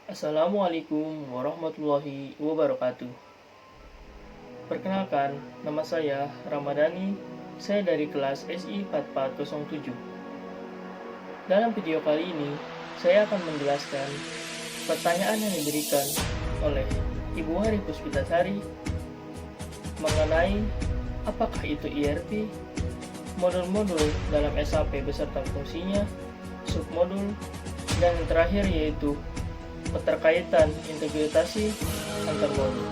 Assalamualaikum warahmatullahi wabarakatuh. Perkenalkan, nama saya Ramadhani. Saya dari kelas SI 4407. Dalam video kali ini, saya akan menjelaskan pertanyaan yang diberikan oleh Ibu Hari Puspitasari mengenai apakah itu ERP, modul-modul dalam SAP beserta fungsinya, submodul, dan yang terakhir yaitu keterkaitan integrasi antar modul.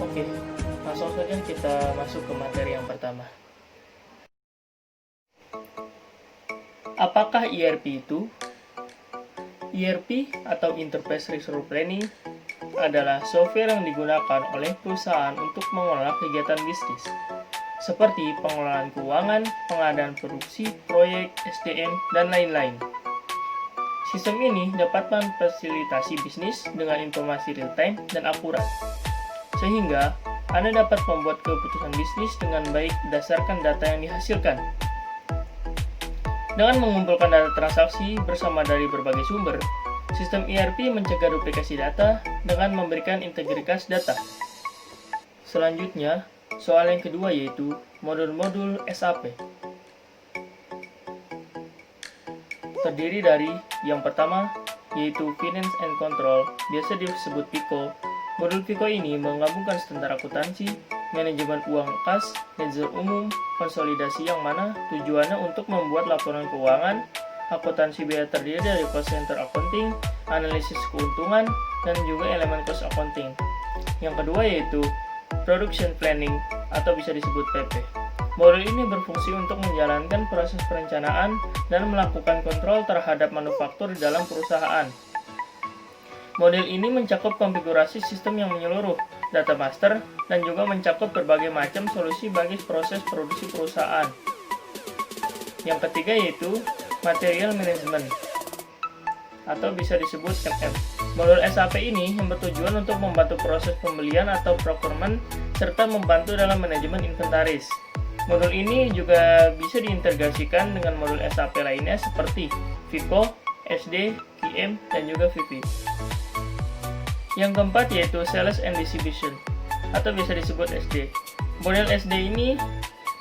Oke, langsung saja kita masuk ke materi yang pertama. Apakah ERP itu? ERP atau Enterprise Resource Planning adalah software yang digunakan oleh perusahaan untuk mengelola kegiatan bisnis seperti pengelolaan keuangan, pengadaan produksi, proyek, SDM, dan lain-lain. Sistem ini dapat memfasilitasi bisnis dengan informasi real-time dan akurat, sehingga Anda dapat membuat keputusan bisnis dengan baik berdasarkan data yang dihasilkan. Dengan mengumpulkan data transaksi bersama dari berbagai sumber, sistem ERP mencegah duplikasi data dengan memberikan integritas data. Selanjutnya, soal yang kedua yaitu modul-modul SAP. Terdiri dari yang pertama yaitu Finance and Control, biasa disebut FICO. Modul FICO ini menggabungkan standar akuntansi, manajemen uang kas, ledger umum, konsolidasi yang mana tujuannya untuk membuat laporan keuangan. Akuntansi biaya terdiri dari cost center accounting, analisis keuntungan, dan juga elemen cost accounting. Yang kedua yaitu Production Planning atau bisa disebut PP. Modul ini berfungsi untuk menjalankan proses perencanaan dan melakukan kontrol terhadap manufaktur di dalam perusahaan. Model ini mencakup konfigurasi sistem yang menyeluruh, data master, dan juga mencakup berbagai macam solusi bagi proses produksi perusahaan. Yang ketiga yaitu Material Management atau bisa disebut MM. Modul SAP ini yang bertujuan untuk membantu proses pembelian atau procurement serta membantu dalam manajemen inventaris. Modul ini juga bisa diintegrasikan dengan modul SAP lainnya seperti FICO, SD, QM, dan juga VP. Yang keempat yaitu Sales and Distribution atau bisa disebut SD. Model SD ini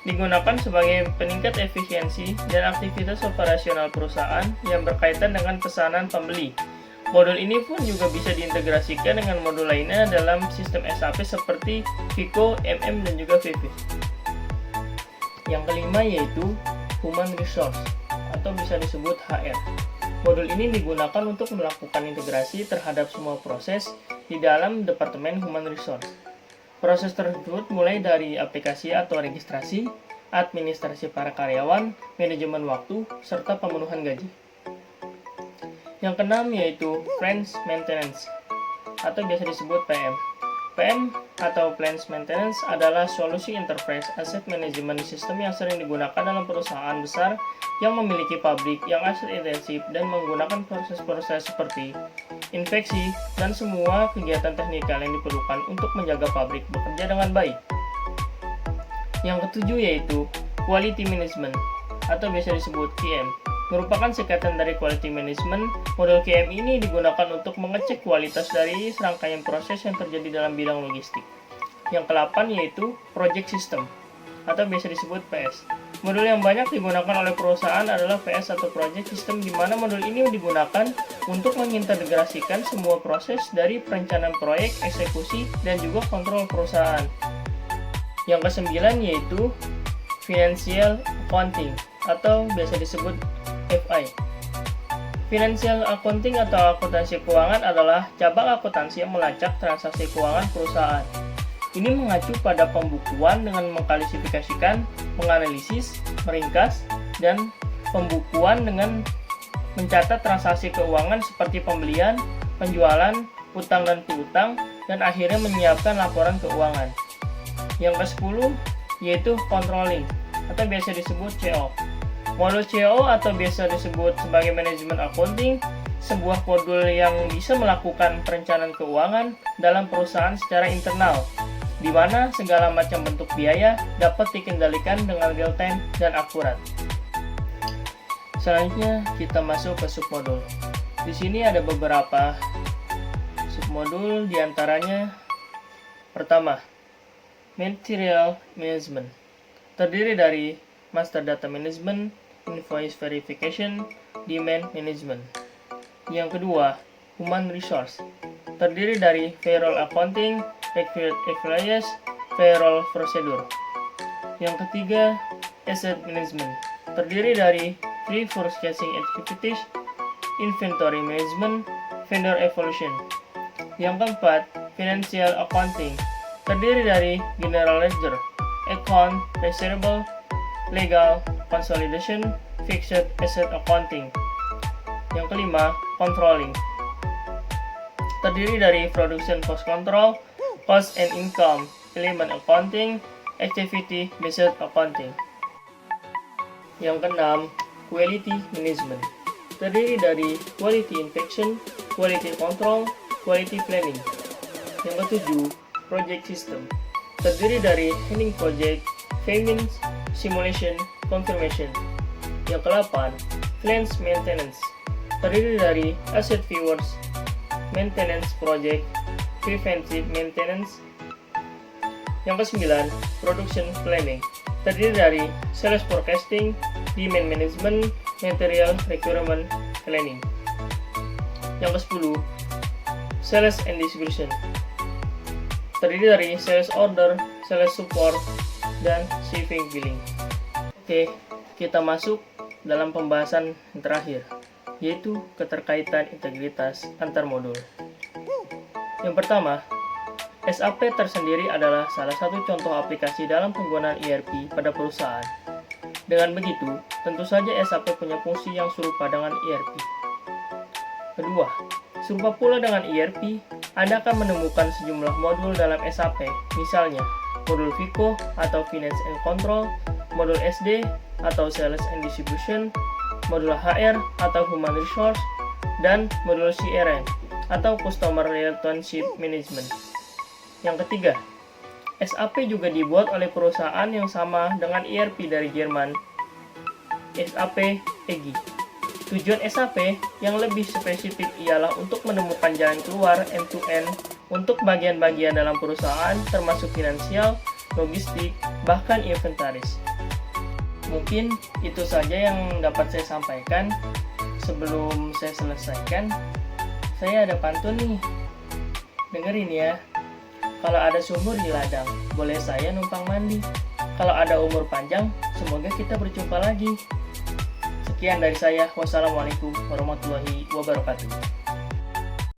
digunakan sebagai peningkat efisiensi dan aktivitas operasional perusahaan yang berkaitan dengan pesanan pembeli. Modul ini pun juga bisa diintegrasikan dengan modul lainnya dalam sistem SAP seperti FICO, MM, dan juga VP. Yang kelima yaitu Human Resource atau bisa disebut HR. Modul ini digunakan untuk melakukan integrasi terhadap semua proses di dalam Departemen Human Resource. Proses tersebut mulai dari aplikasi atau registrasi, administrasi para karyawan, manajemen waktu, serta pemenuhan gaji. Yang keenam yaitu Plant Maintenance atau biasa disebut PM. PM atau Plant Maintenance adalah solusi Enterprise Asset Management System yang sering digunakan dalam perusahaan besar yang memiliki pabrik yang aset intensif dan menggunakan proses-proses seperti infeksi dan semua kegiatan teknikal yang diperlukan untuk menjaga pabrik bekerja dengan baik. Yang ketujuh yaitu Quality Management atau biasa disebut QM. Merupakan singkatan dari Quality Management. Model QM ini digunakan untuk mengecek kualitas dari serangkaian proses yang terjadi dalam bidang logistik. Yang ke-8 yaitu Project System atau biasa disebut PS. Modul yang banyak digunakan oleh perusahaan adalah PS atau Project System, di mana modul ini digunakan untuk mengintegrasikan semua proses dari perencanaan proyek, eksekusi, dan juga kontrol perusahaan. Yang ke-9 yaitu Financial Accounting atau biasa disebut FI. Financial Accounting atau akuntansi keuangan adalah cabang akuntansi yang melacak transaksi keuangan perusahaan. Ini mengacu pada pembukuan dengan mengklasifikasikan, menganalisis, meringkas, dan pembukuan dengan mencatat transaksi keuangan seperti pembelian, penjualan, utang dan piutang, dan akhirnya menyiapkan laporan keuangan. Yang ke-10 yaitu Controlling atau biasa disebut CO. Modul CO atau biasa disebut sebagai Management Accounting, sebuah modul yang bisa melakukan perencanaan keuangan dalam perusahaan secara internal, di mana segala macam bentuk biaya dapat dikendalikan dengan real time dan akurat. Selanjutnya kita masuk ke submodul. Di sini ada beberapa Submodul diantaranya pertama, Material Management, terdiri dari Master Data Management, Invoice Verification, Demand Management. Yang kedua, Human Resource, terdiri dari Payroll Accounting, Recruit Affiliates, Payroll Procedure. Yang ketiga, Asset Management, terdiri dari Pre-Purchasing Activities, Inventory Management, Vendor Evaluation. Yang keempat, Financial Accounting, terdiri dari General Ledger, Account Receivable, Legal Consolidation, Fixed Asset Accounting. Yang kelima, Controlling, terdiri dari Production Cost Control, Cost and Income, Element Accounting, Activity Based Accounting. Yang keenam, Quality Management, terdiri dari Quality Inspection, Quality Control, Quality Planning. Yang ketujuh, Project System, terdiri dari Handling Project, Payments, Simulation, Confirmation. Yang ke-8, Plans Maintenance, terdiri dari Asset Viewers, Maintenance Project, Preventive Maintenance. Yang ke-9, Production Planning, terdiri dari Sales Forecasting, Demand Management, Material Requirement Planning. Yang ke-10, Sales and Distribution, terdiri dari Sales Order, Sales Support, dan Shipping Billing. Oke, kita masuk dalam pembahasan yang terakhir, yaitu keterkaitan integritas antar modul. Yang pertama, SAP tersendiri adalah salah satu contoh aplikasi dalam penggunaan ERP pada perusahaan. Dengan begitu, tentu saja SAP punya fungsi yang serupa dengan ERP. Kedua, serupa pula dengan ERP, Anda akan menemukan sejumlah modul dalam SAP, misalnya modul FICO atau Finance and Control, modul SD atau Sales and Distribution, modul HR atau Human Resource, dan modul CRM atau Customer Relationship Management. Yang ketiga, SAP juga dibuat oleh perusahaan yang sama dengan ERP dari Jerman, SAP EGI. Tujuan SAP yang lebih spesifik ialah untuk menemukan jalan keluar end-to-end untuk bagian-bagian dalam perusahaan termasuk finansial, logistik, bahkan inventaris. Mungkin itu saja yang dapat saya sampaikan. Sebelum saya selesaikan, saya ada pantun nih. Dengerin ya. Kalau ada sumur di ladang, boleh saya numpang mandi. Kalau ada umur panjang, semoga kita berjumpa lagi. Sekian dari saya. Wassalamualaikum warahmatullahi wabarakatuh.